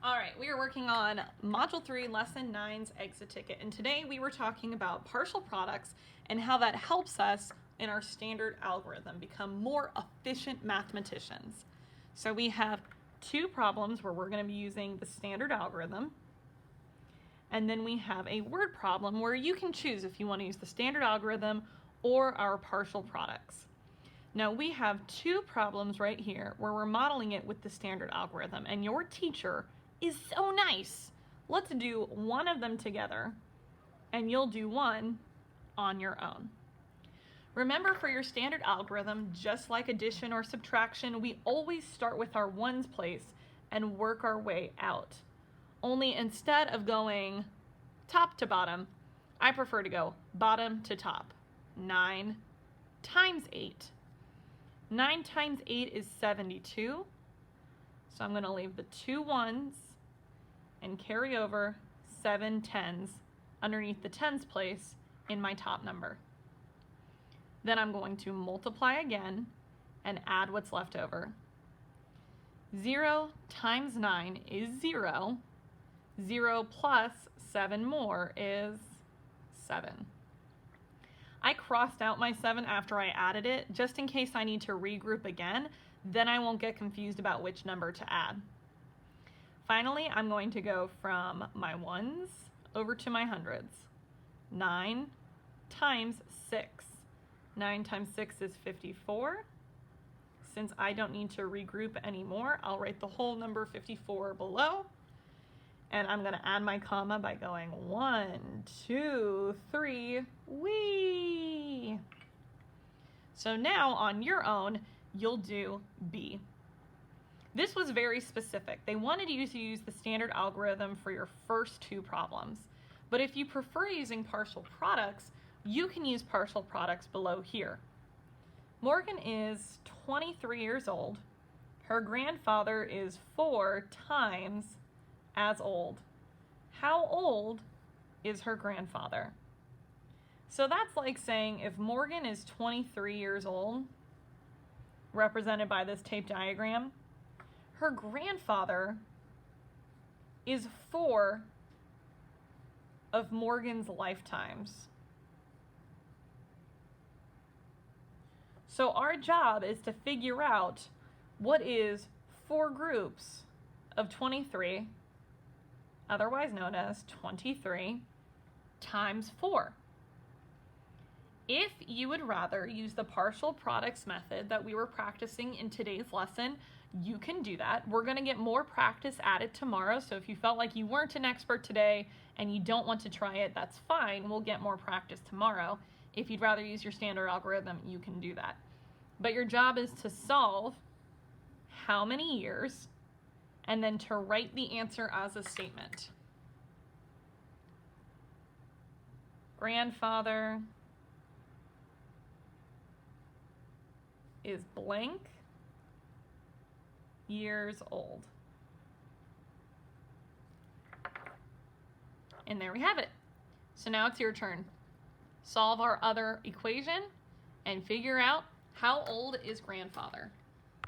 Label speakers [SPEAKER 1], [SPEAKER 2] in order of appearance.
[SPEAKER 1] All right, we are working on Module 3, Lesson 9's exit ticket, and today we were talking about partial products and how that helps us in our standard algorithm become more efficient mathematicians. So we have two problems where we're going to be using the standard algorithm, and then we have a word problem where you can choose if you want to use the standard algorithm or our partial products. Now we have two problems right here where we're modeling it with the standard algorithm, and your teacher is so nice. Let's do one of them together and you'll do one on your own. Remember, for your standard algorithm, just like addition or subtraction, we always start with our ones place and work our way out. Only instead of going top to bottom, I prefer to go bottom to top. 9 times 8. 9 times 8 is 72. So I'm going to leave the 2 ones and carry over 7 tens underneath the tens place in my top number. Then I'm going to multiply again and add what's left over. 0 times 9 is 0. 0 plus 7 more is 7. I crossed out my 7 after I added it, just in case I need to regroup again. Then I won't get confused about which number to add. Finally, I'm going to go from my ones over to my hundreds. 9 times 6. 9 times 6 is 54. Since I don't need to regroup anymore, I'll write the whole number 54 below. And I'm going to add my comma by going 1, 2, 3, wee. So now on your own, you'll do B. This was very specific. They wanted you to use the standard algorithm for your first two problems. But if you prefer using partial products, you can use partial products below here. Morgan is 23 years old. Her grandfather is 4 times as old. How old is her grandfather? So that's like saying if Morgan is 23 years old, represented by this tape diagram, her grandfather is 4 of Morgan's lifetimes. So our job is to figure out what is 4 groups of 23, otherwise known as 23, times 4. If you would rather use the partial products method that we were practicing in today's lesson, you can do that. We're going to get more practice added tomorrow, so if you felt like you weren't an expert today and you don't want to try it, that's fine. We'll get more practice tomorrow. If you'd rather use your standard algorithm, you can do that. But your job is to solve how many years and then to write the answer as a statement. Grandfather is blank years old. And there we have it. So now it's your turn. Solve our other equation and figure out how old is grandfather.